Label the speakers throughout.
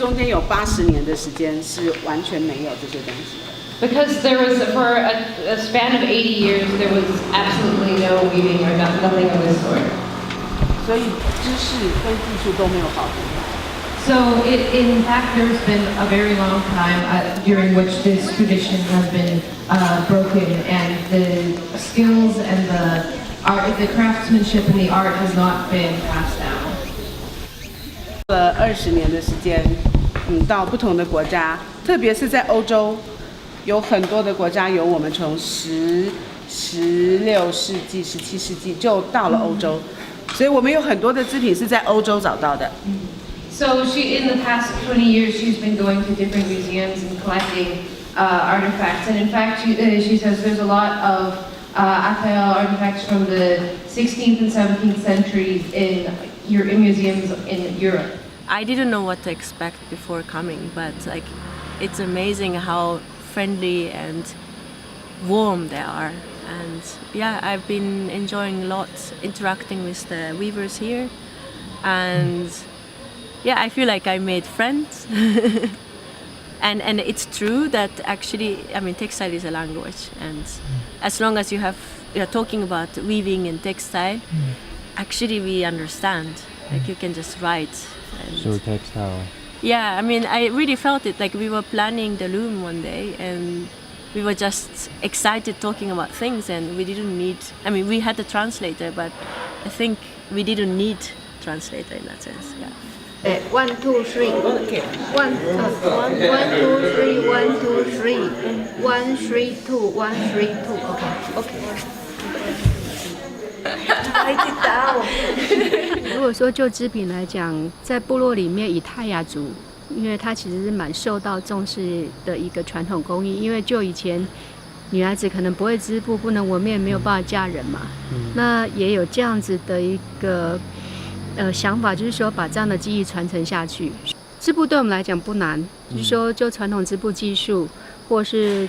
Speaker 1: 中间有80年的时间是完全没有这些东西的。
Speaker 2: Because there was, for a span of 80 years, there was absolutely no weaving or nothing of this sort.
Speaker 1: 所以知识跟技术都没有保留。
Speaker 2: So in fact, there's been a very long time during which this tradition has been broken, and the skills and the art, the craftsmanship and the art has not been passed down.
Speaker 1: 20年的时间，到不同的国家，特别是在欧洲，有很多的国家有我们从16世纪、17世纪就到了欧洲，所以我们有很多的织品是在欧洲找到的。
Speaker 2: So in the past 20 years, she's been going to different museums and collecting artifacts. And in fact, she says there's a lot of Atayal artifacts from the 16th and 17th centuries in museums in Europe.
Speaker 3: I didn't know what to expect before coming, but like, it's amazing how friendly and warm they are. And yeah, I've been enjoying a lot interacting with the weavers here. And yeah, I feel like I made friends. and it's true that actually, I mean, textile is a language, and as long as you're talking about weaving and textile, actually we understand. Like you can just write.
Speaker 4: So textile.
Speaker 3: Yeah, I mean, I really felt it. Like we were planning the loom one day, and we were just excited talking about things, and we didn't need. I mean, we had a translator, but I think we didn't need translator in that sense. Yeah.
Speaker 5: 1, 2, 3. 1, 2, 3, 1, 2, 3. 1, 3, 2, 1, 3, 2. Okay. Write it down.
Speaker 6: 如果说就织品来讲，在部落里面以泰雅族，因为它其实是蛮受到重视的一个传统工艺，因为就以前女孩子可能不会织布，不能纹面，没有办法嫁人嘛。那也有这样子的一个想法，就是说把这样的技艺传承下去。织布对我们来讲不难，就是说就传统织布技术，或是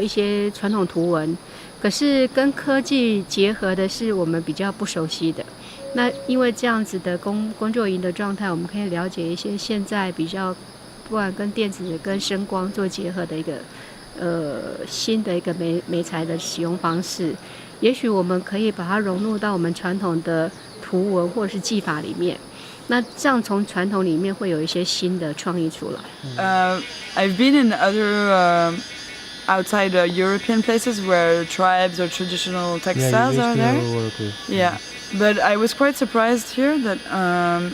Speaker 6: 一些传统图文，可是跟科技结合的是我们比较不熟悉的。那因为这样子的工作营的状态，我们可以了解一些现在比较不管跟电子跟声光做结合的一个新的一个媒材的使用方式。也许我们可以把它融入到我们传统的图文或者是技法里面，那这样从传统里面会有一些新的创意出来。
Speaker 7: I've been in other outside European places where tribes or traditional textiles are there. Yeah, but I was quite surprised here that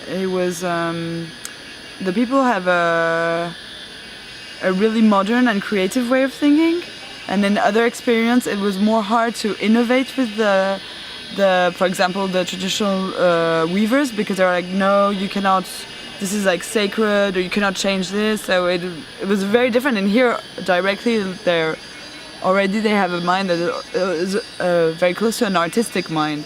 Speaker 7: it was the people have a really modern and creative way of thinking, and in other experience it was more hard to innovate with the for example the traditional weavers, because they're like, no, you cannot, this is like sacred, or you cannot change this. So it was very different. And here directly they have a mind that is very close to an artistic mind.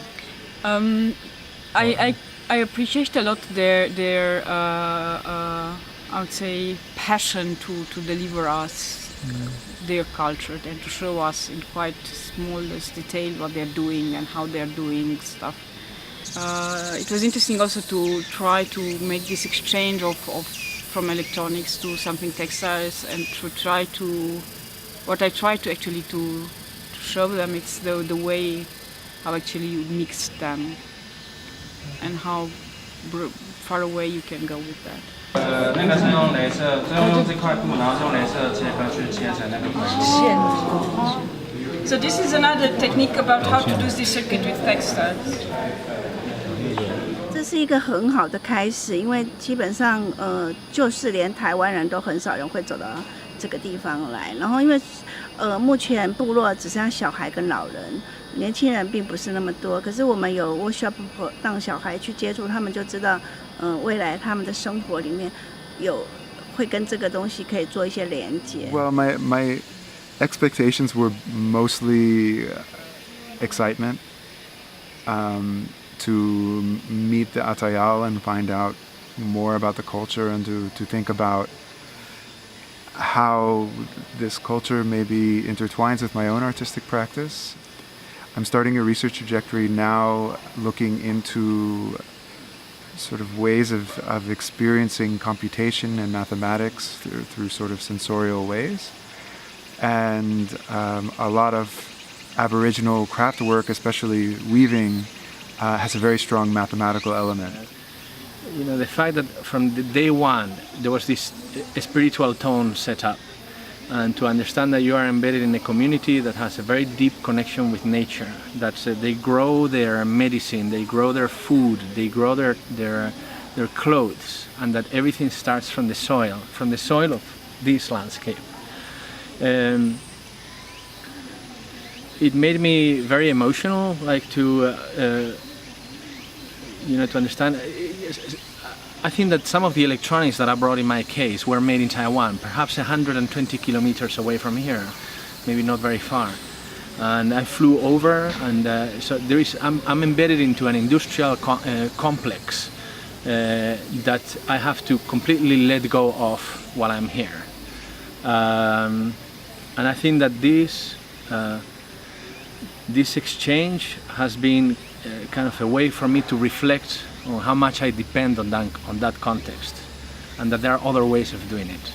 Speaker 8: I appreciate a lot their I would say passion to deliver us their culture and to show us in quite smallest detail what they're doing and how they're doing stuff. It was interesting also to try to make this exchange from electronics to something textiles, and to try to what I try to actually to show them, it's the way how actually you mix them and how far away you can go with that.
Speaker 4: 那个是用镭射，是用这块布，然后是用镭射切割去切成那个轨迹。
Speaker 8: So this is another technique about how to do this circuit with textiles.
Speaker 5: 这是一个很好的开始，因为基本上就是连台湾人都很少人会走到这个地方来。然后因为目前部落只剩下小孩跟老人，年轻人并不是那么多。可是我们有 workshop 让小孩去接触，他们就知道未来他们的生活里面会跟这个东西可以做一些连接。
Speaker 9: Well, my expectations were mostly excitement, to meet the Atayal and find out more about the culture, and to think about how this culture maybe intertwines with my own artistic practice. I'm starting a research trajectory now looking into sort of ways of experiencing computation and mathematics through sort of sensorial ways. And a lot of Aboriginal craft work, especially weaving, has a very strong mathematical element.
Speaker 10: You know, the fact that from the day one there was this spiritual tone set up, and to understand that you are embedded in a community that has a very deep connection with nature, that they grow their medicine, they grow their food, they grow their clothes, and that everything starts from the soil of this landscape. It made me very emotional, like to to understand. I think that some of the electronics that I brought in my case were made in Taiwan, perhaps 120 kilometers away from here, maybe not very far. And I flew over, and so I'm embedded into an industrial complex that I have to completely let go of while I'm here. And I think that this exchange has been kind of a way for me to reflect on how much I depend on that context, and that there are other ways of doing it.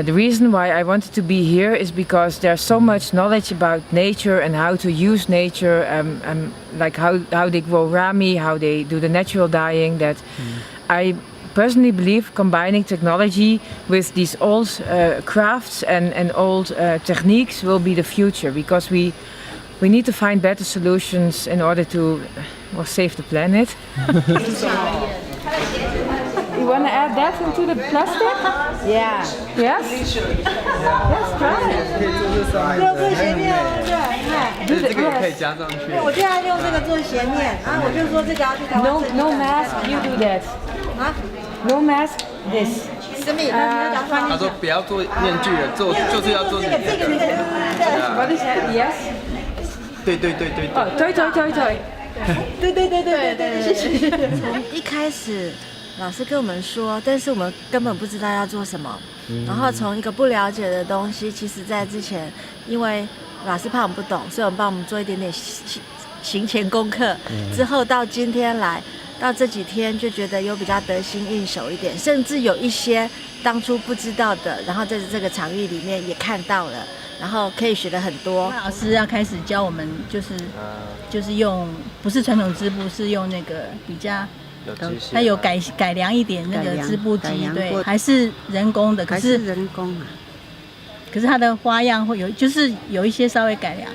Speaker 11: The reason why I wanted to be here is because there's so much knowledge about nature and how to use nature, like how they grow rami, how they do the natural dyeing, that I personally believe combining technology with these old crafts and old techniques will be the future, because we need to find better solutions in order to save the planet. You want to add that into the plastic?
Speaker 12: Yeah.
Speaker 11: Yes? Yes, try it.
Speaker 12: 要做鞋面哦，对，
Speaker 11: 这个也可以
Speaker 12: 加上去。对，我现在用这个做鞋面，然后我就说这个要去台湾。
Speaker 11: No mask, you do that.
Speaker 12: 啊
Speaker 11: No mask, this.
Speaker 12: 什么？他
Speaker 13: 说不要做面具了，就是要做这个。
Speaker 11: What is that? Yes.
Speaker 13: 对。
Speaker 11: 哦，对。
Speaker 12: 对，谢谢。从一开始，老师跟我们说，但是我们根本不知道要做什么。然后从一个不了解的东西，其实在之前，因为老师怕我们不懂，所以我们帮我们做一点点行前功课。之后到今天来，到这几天就觉得有比较得心应手一点，甚至有一些当初不知道的，然后在这个场域里面也看到了。然后可以学的很多。
Speaker 14: 老师要开始教我们，就是用不是传统织布，是用那个比较，它有改良一点那个织布机，对，还是人工的，可是
Speaker 15: 人工啊。
Speaker 14: 可是它的花样会有，就是有一些稍微改良。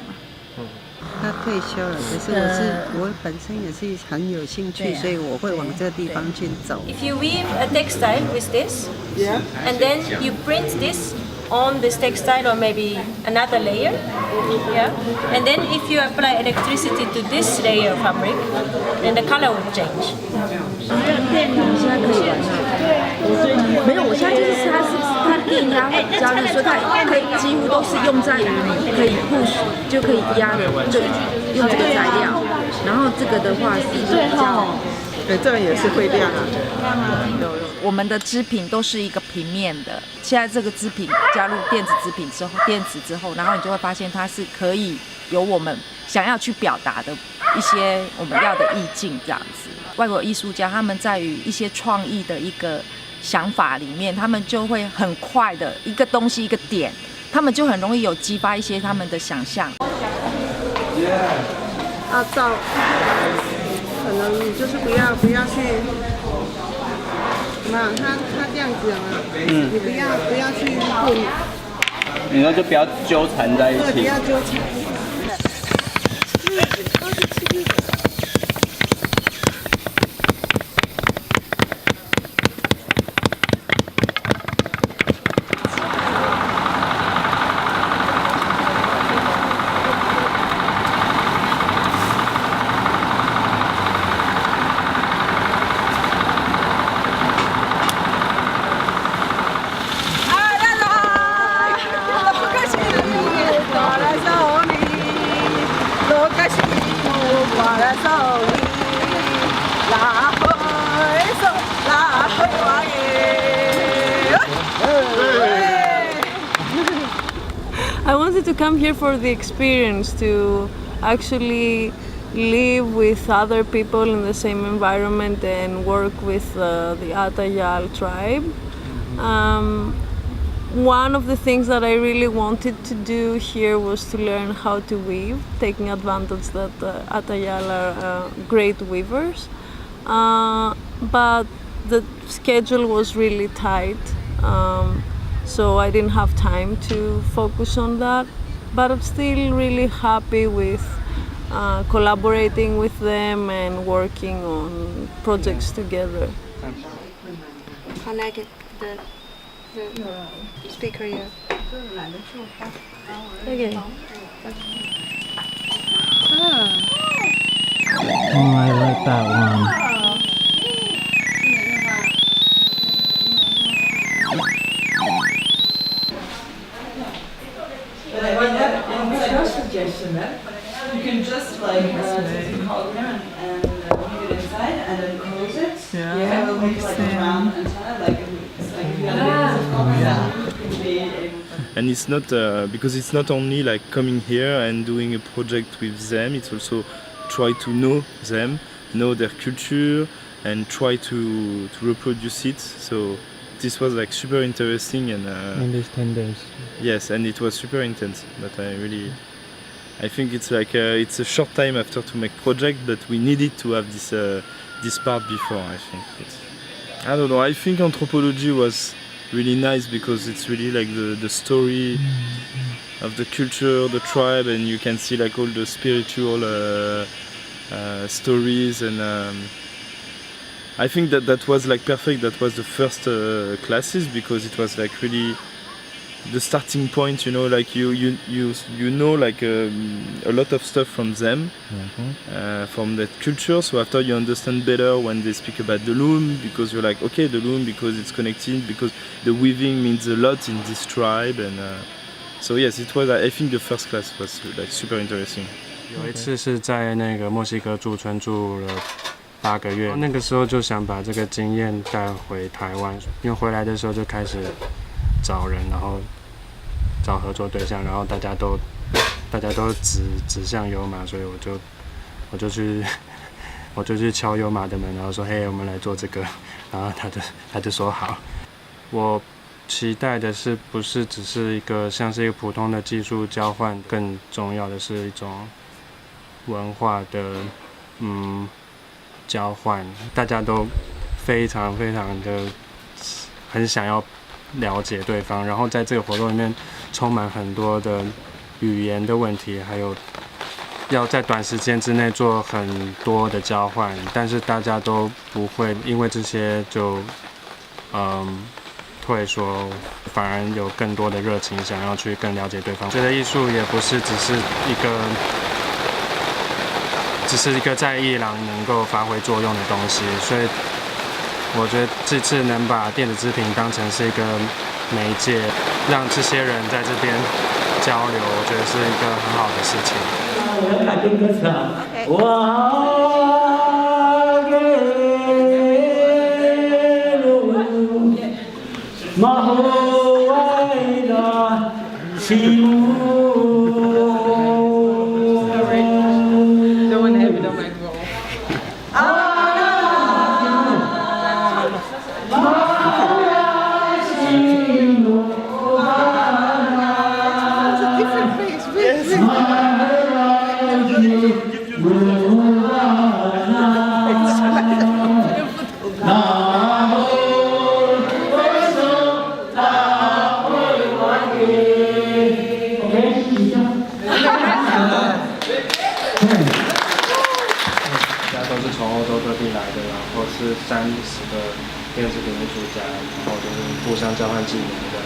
Speaker 15: 他退休了，可是我本身也是很有兴趣，所以我会往这个地方去走。
Speaker 3: If you weave a textile with this, and then you print this on this textile or maybe another layer, and then if you apply electricity to this layer of fabric, then the color will change.
Speaker 16: 你现在可以玩了。没有，我现在就是它电压会比较力，所以它可以几乎都是用在于你可以 push 就可以压的，就用这个材料。然后这个的话是比较，
Speaker 15: 对，这个也是会亮啊。
Speaker 17: 我们的织品都是一个平面的，现在这个织品加入电子织品之后，然后你就会发现它是可以有我们想要去表达的一些我们要的意境这样子。外国艺术家他们在于一些创意的一个想法里面，他们就会很快的一个东西一个点，他们就很容易有激发一些他们的想象。
Speaker 15: 照，可能你就是不要去。嘛，他这样子嘛，你不要去混，
Speaker 13: 你说就不要纠缠在一起，
Speaker 15: 对，不要纠缠。
Speaker 3: I wanted to come here for the experience, to actually live with other people in the same environment and work with the Atayal tribe. One of the things that I really wanted to do here was to learn how to weave, taking advantage that Atayal are great weavers. But the schedule was really tight, so I didn't have time to focus on that. But I'm still really happy with collaborating with them and working on projects together.
Speaker 18: Connect the speaker here.
Speaker 3: Okay.
Speaker 4: Oh, I like that one.
Speaker 7: What's your suggestion then? You can just like take the cauldron and leave it inside and then close it. Yeah. We'll make like a round antenna, like
Speaker 19: and it's not because it's not only like coming here and doing a project with them, it's also try to know them, know their culture and try to reproduce it. So this was like super interesting and
Speaker 4: in these 10 days.
Speaker 19: Yes, and it was super intense, but I think it's like it's a short time after to make project, but we needed to have this part before. I think I don't know, I think anthropology was really nice because it's really like the story of the culture, the tribe, and you can see like all the spiritual stories, and I think that was like perfect. That was the first classes because it was like really the starting point, you know, like you know like a lot of stuff from them, from that culture. So after you understand better when they speak about the loom, because you're like, okay, the loom because it's connected, because the weaving means a lot in this tribe, and so yes, it was. I think the first class was like super interesting.
Speaker 4: 有一次是在那个墨西哥驻村住了8个月，那个时候就想把这个经验带回台湾，因为回来的时候就开始找人，然后找合作对象，然后大家都指向优马，所以我就去敲优马的门，然后说嘿，我们来做这个，然后他就说好。我期待的是不是只是一个像是一个普通的技术交换，更重要的是一种文化的交换，大家都非常的很想要了解对方，然后在这个活动里面充满很多的语言的问题，还有要在短时间之内做很多的交换，但是大家都不会因为这些就退缩，反而有更多的热情想要去更了解对方。觉得艺术也不是只是一个在伊朗能够发挥作用的东西，所以我觉得这次能把电子织品当成是一个媒介，让这些人在这边交流，我觉得是一个很好的事情。我要改编歌词啊！电子品艺术家，然后就是互相交换技能的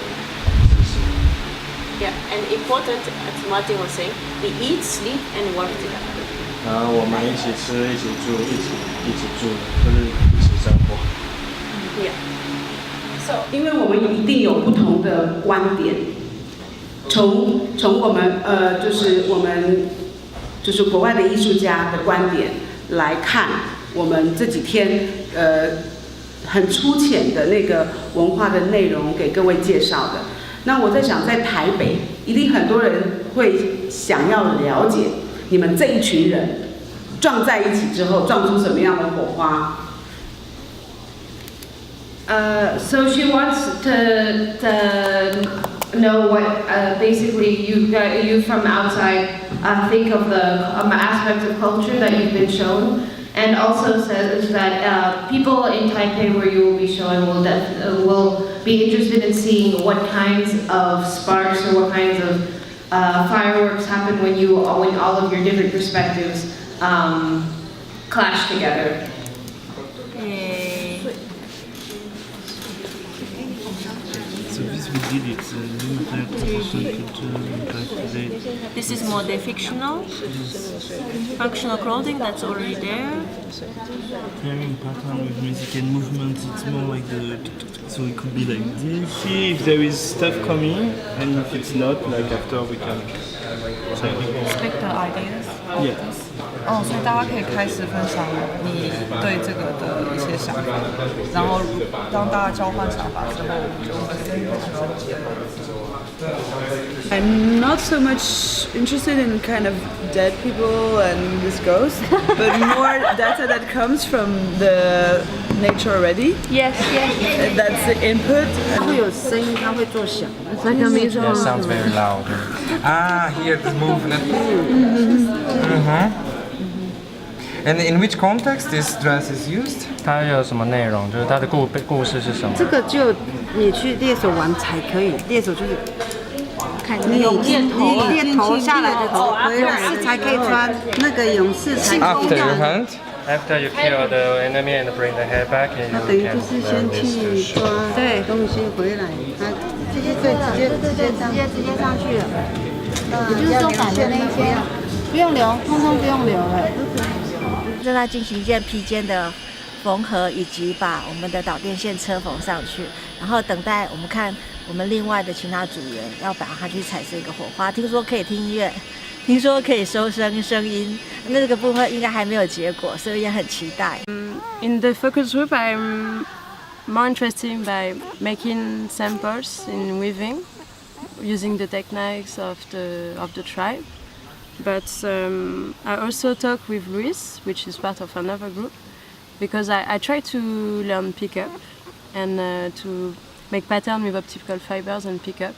Speaker 4: 知识。
Speaker 3: Yeah, and important, as Martin was saying, we eat, sleep, and work together.
Speaker 4: 然后我们一起吃，一起住，一起住，就是一起生活。
Speaker 3: Yeah.
Speaker 1: So, 因为我们一定有不同的观点，从我们就是国外的艺术家的观点来看，我们这几天很粗浅的那个文化的内容给各位介绍的。那我在想，在台北一定很多人会想要了解你们这一群人撞在一起之后撞出什么样的火花。
Speaker 2: So she wants to know what basically you from outside think of the aspects of culture that you've been shown, and also says that people in Taipei where you will be showing will be interested in seeing what kinds of sparks or what kinds of fireworks happen when all of your different perspectives clash together.
Speaker 18: So this we did it,
Speaker 3: This is more the fictional, functional clothing that's already there.
Speaker 18: Pairing pattern with music and movement, it's more like so it could be like this. See if there is stuff coming, and if it's not, like after we can
Speaker 20: Speak the ideas.
Speaker 18: Yeah.
Speaker 20: 哦，所以大家可以开始分享你对这个的一些想法，然后当大家交换想法之后，就会。
Speaker 7: I'm not so much interested in kind of dead people and this ghost, but more data that comes from the nature already.
Speaker 12: Yes, yes.
Speaker 7: That's the input.
Speaker 15: 它会有声音，它会做响。
Speaker 21: Yeah, sounds very loud. Here this movement. And in which context this dress is used?
Speaker 4: 它有什么内容？就是它的故事是什么？
Speaker 15: 这个就你去猎手玩才可以，猎手就是看你猎头下来的头回来才可以穿那个勇士才。
Speaker 21: After you hunt?
Speaker 4: After you kill the enemy and bring the head back, you
Speaker 15: 等于就是先去抓东西回来，他直接上去了。也就是说，反的那一些不用留，通通不用留了。
Speaker 12: 正在进行一件披肩的缝合，以及把我们的导电线车缝上去，然后等待我们看我们另外的其他组员要把它去产生一个火花。听说可以听音乐，听说可以收声音，那这个部分应该还没有结果，所以也很期待。
Speaker 3: In the focus group, I'm more interested by making samples in weaving, using the techniques of the tribe. But I also talk with Luis, which is part of another group, because I try to learn pickup and to make pattern with optical fibers and pickup.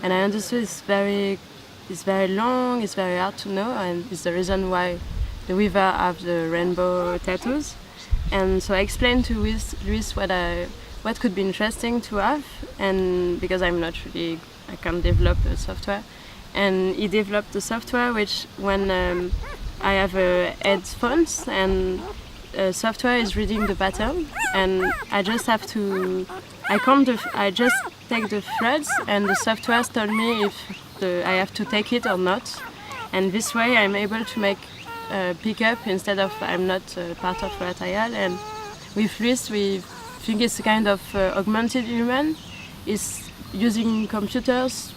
Speaker 3: And I understood it's very long, it's very hard to know, and it's the reason why the weaver have the rainbow tattoos. And so I explained to Luis what could be interesting to have, and because I can't develop the software. And he developed the software which when I have headphones and software is reading the pattern, and I just have to I just take the threads and the software tells me if I have to take it or not, and this way I'm able to make pickup instead of I'm not part of Ratayal. And with Luis we think it's a kind of augmented human. It's using computers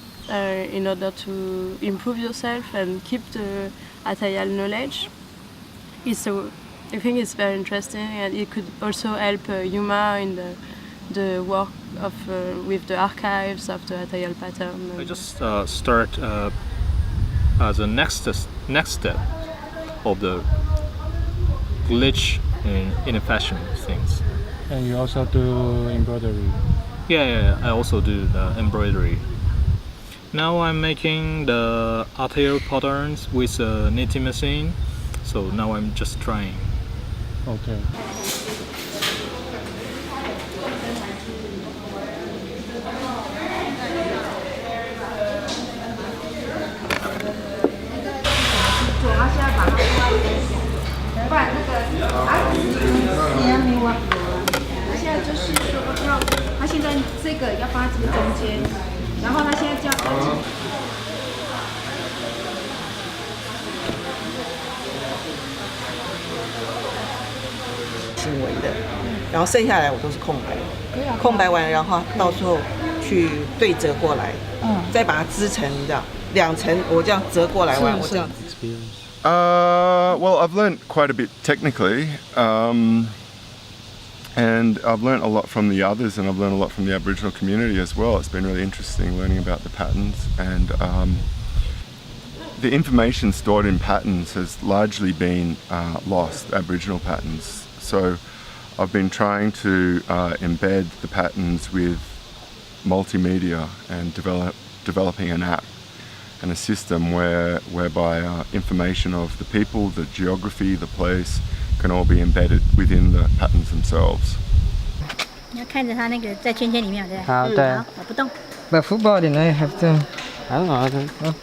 Speaker 3: in order to improve yourself and keep the Atayal knowledge. I think it's very interesting, and it could also help Yuma in the work of with the archives of the Atayal pattern.
Speaker 10: I just start as a next step of the glitch in a fashion things.
Speaker 4: And you also do embroidery?
Speaker 10: Yeah, I also do the embroidery. Now I'm making the Atayal patterns with a knitting machine, so now I'm just trying.
Speaker 4: Okay.
Speaker 16: 现在就是说他现在这个要放在这个中间，然后他现在这样。
Speaker 22: 行为的，然后剩下来我都是空白，空白完然后到时候去对折过来，再把它织成这样2层，我这样折过来完，我这样。
Speaker 9: Well, I've learned quite a bit technically, and I've learned a lot from the others, and I've learned a lot from the Aboriginal community as well. It's been really interesting learning about the patterns, and
Speaker 6: the information stored in patterns has largely been lost, Aboriginal patterns. So I've been trying to embed the patterns with multimedia and developing an app and a system whereby information of the people, the geography, the place can all be embedded within the patterns themselves.
Speaker 15: 你要看着它那个在圈圈里面，对不对？
Speaker 8: 好，对。
Speaker 15: 好，我不动。
Speaker 8: But football, you know, you have to. I don't know.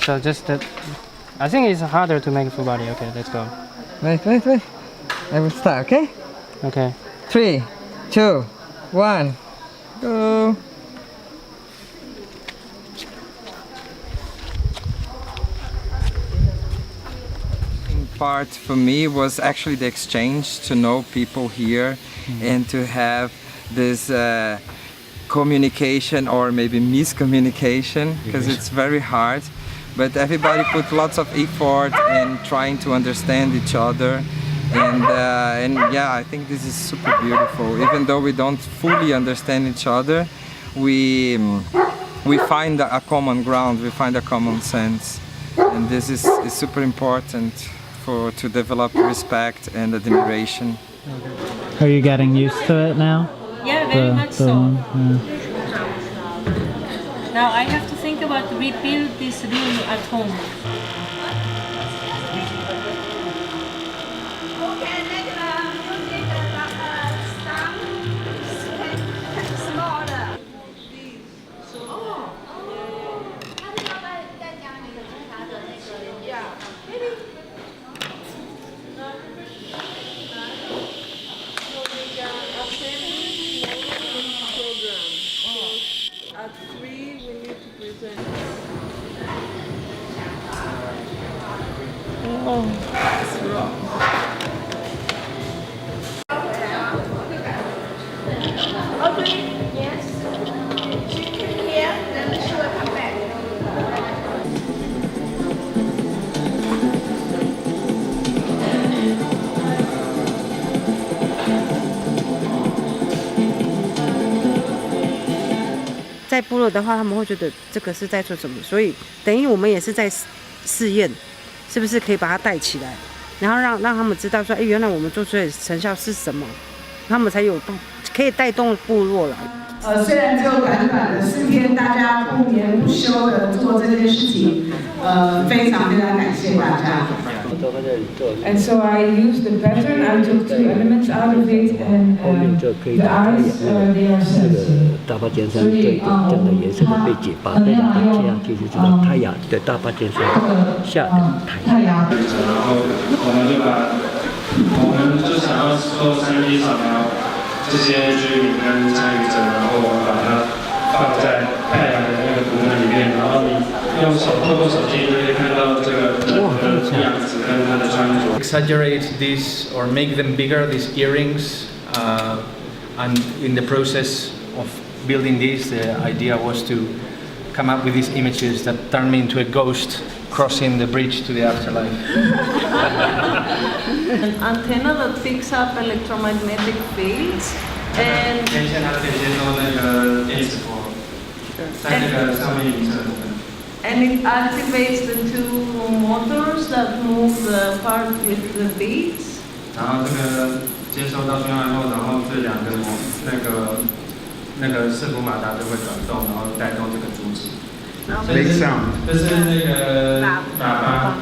Speaker 8: So just that. I think it's harder to make a full body. Okay, let's go.
Speaker 23: Wait. I will start, okay?
Speaker 8: Okay.
Speaker 23: 3, 2, 1, go.
Speaker 24: Part for me was actually the exchange, to know people here and to have this communication or maybe miscommunication, because it's very hard, but everybody put lots of effort in trying to understand each other, and yeah, I think this is super beautiful. Even though we don't fully understand each other, we find a common ground, we find a common sense, and this is super important to develop respect and admiration.
Speaker 25: Are you getting used to it now?
Speaker 26: Yeah, very much so.
Speaker 25: Yeah.
Speaker 26: Now I have to think about rebuild this room at home.
Speaker 27: At 3 we need to present.
Speaker 26: Oh, it's wrong.
Speaker 27: Okay. Yes. She came here, then she will come back.
Speaker 28: 在部落的话，他们会觉得这个是在做什么，所以等于我们也是在试验，是不是可以把它带起来，然后让他们知道说，哎，原来我们做出来的成效是什么，他们才有可以带动部落来。
Speaker 1: 虽然只有短短的4天，大家不眠不休的做这件事情，非常感谢大家。
Speaker 11: And so I used the pattern, I took 2 elements out of it, and the eyes, they are sensitive.
Speaker 29: 大巴尖山这样的颜色的被解发，这样就是知道太阳的大巴尖山下的太阳。
Speaker 4: 然后我们就想要做3D 扫描这些居民跟参与者，然后我们把它放在太阳的那个图案里面，然后你透过手机就可以看到这个人的样子跟他的穿着。
Speaker 10: Exaggerate this or make them bigger, these earrings, and in the process of building this, the idea was to come up with these images that turn me into a ghost crossing the bridge to the afterlife.
Speaker 26: An antenna that picks up electromagnetic fields and and it activates the 2 motors that move the part with the beats.
Speaker 4: 然后这个接收到讯号以后，然后这2个那个伺服马达就会转动，然后带动这个主体。
Speaker 9: Make sound。
Speaker 4: 这是那个喇叭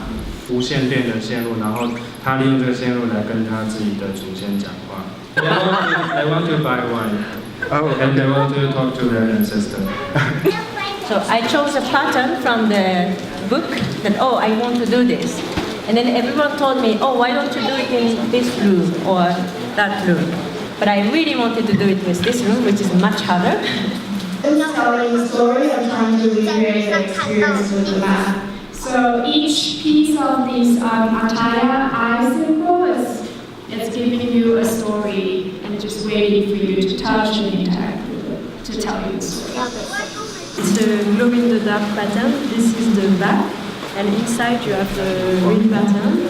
Speaker 4: 无线电的线路，然后他利用这个线路来跟他自己的祖先讲话。I want to buy one. And I want to talk to their ancestor.
Speaker 26: So I chose a pattern from the book that, oh, I want to do this. And then everyone told me, oh, why don't you do it in this room or that room? But I really wanted to do it with this room, which is much harder.
Speaker 30: I'm telling the story, I'm trying to recreate the experience with the map. So each piece of this attire eye symbol is giving you a story and just waiting for you to touch and interact with it to tell you the story.
Speaker 26: It's a glow-in-the-dark pattern. This is the back, and inside you have the real pattern.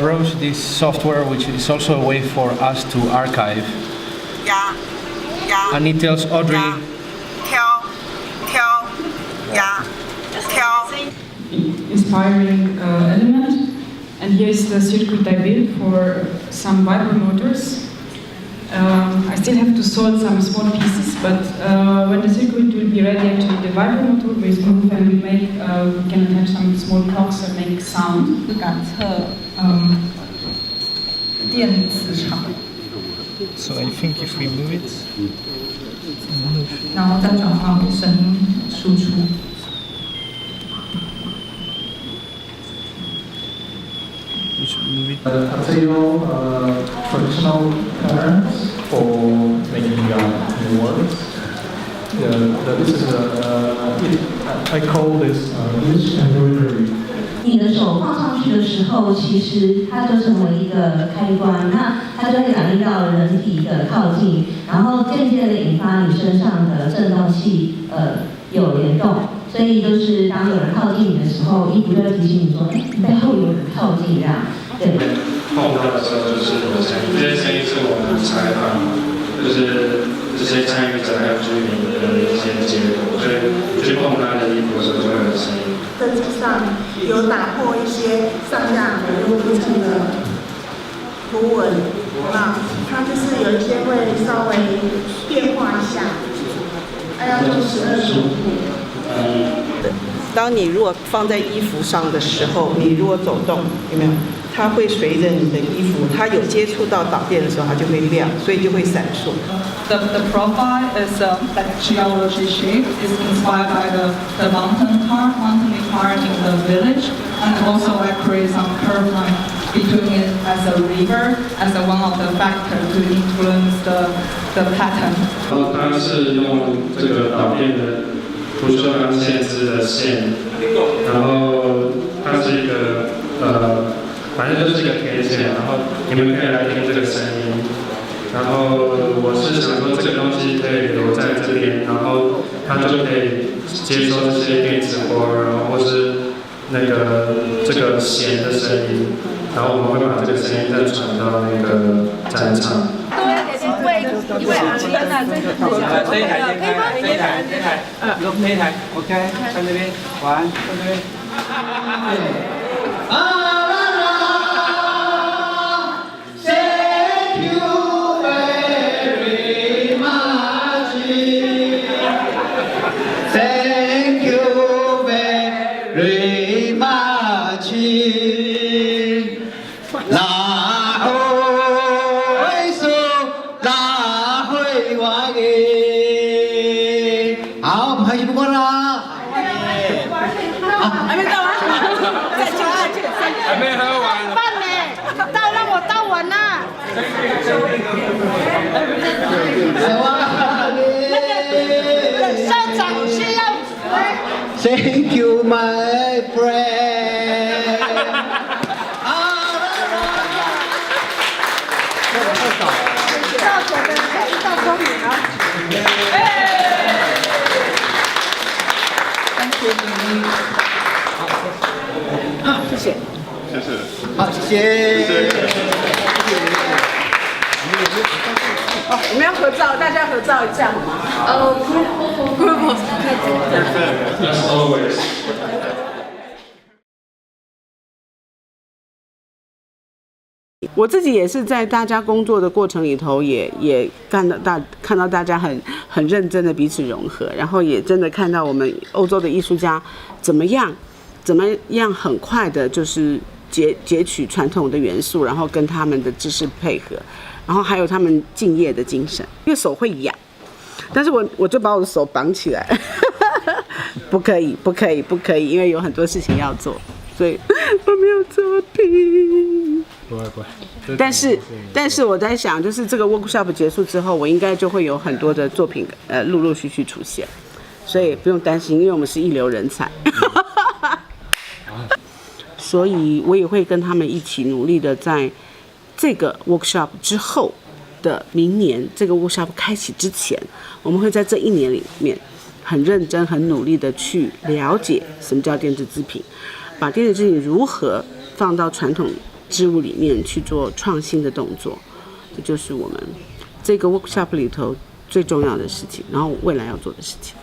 Speaker 10: wrote this software, which is also a way for us to archive.
Speaker 22: Yeah.
Speaker 10: And it tells Audrey.
Speaker 30: Inspiring element. And here is the circuit I built for some vibramotors. I still have to sort some small pieces, but when the circuit will be ready, actually the vibromotor will move and we can attach some small clocks and make sound. 感测电磁场。
Speaker 10: So I think if we move it.
Speaker 30: 然后再转化为声音输出。
Speaker 2: Tactile traditional patterns for making new words. This is I call this rich embroidery.
Speaker 5: 你的手放上去的时候，其实它就成为一个开关，那它就会感应到人体的靠近，然后渐渐的引发你身上的振动器有联动。所以就是当有人靠近你的时候，衣服就会提醒你说，哎，你背后有人靠近这样。对。
Speaker 4: 碰到的时候就是有声音，这些声音是我们采访，就是这些参与者还有居民的一些结果，所以去碰他的衣服的时候就会有声音。
Speaker 27: 设计上有打破一些上下左右不同的图文，啊，它就是有一些会稍微变化一下，还要做12种。
Speaker 22: 当你如果放在衣服上的时候，你如果走动，有没有？它会随着你的衣服，它有接触到导电的时候，它就会亮，所以就会闪烁。
Speaker 30: The profile is like geology shape is inspired by the mountain part in the village, and also I create some curve line between it as a river as one of the factors to influence the pattern.
Speaker 4: 然后它是用这个导电的不锈钢线织的线，然后它是一个反正就是一个天线，然后你们可以来听这个声音。然后我是想说这个东西可以留在这边，然后它就可以接收这些电磁波，然后或是那个这个弦的声音，然后我们会把这个声音再传到那个战场。
Speaker 2: 这一台，OK， 看这边，玩，看这边。
Speaker 7: Thank you, my friend.
Speaker 1: 好，谢谢。
Speaker 7: 谢谢。好，谢谢。
Speaker 1: 好，我们要合照，大家合照一下好吗？group
Speaker 4: As always.
Speaker 1: 我自己也是在大家工作的过程里头也看到大家很认真的彼此融合，然后也真的看到我们欧洲的艺术家怎么样很快的就是截取传统的元素，然后跟他们的知识配合，然后还有他们敬业的精神。因为手会痒，但是我就把我的手绑起来，不可以，因为有很多事情要做，所以我没有作品。
Speaker 4: 不会。
Speaker 1: 但是我在想，就是这个 workshop 结束之后，我应该就会有很多的作品陆续出现，所以不用担心，因为我们是一流人才。所以我也会跟他们一起努力的，在这个 workshop 之后的明年，这个 workshop 开启之前，我们会在这一年里面很认真、很努力的去了解什么叫电子制品，把电子制品如何放到传统织物里面去做创新的动作，这就是我们这个 workshop 里头最重要的事情，然后未来要做的事情。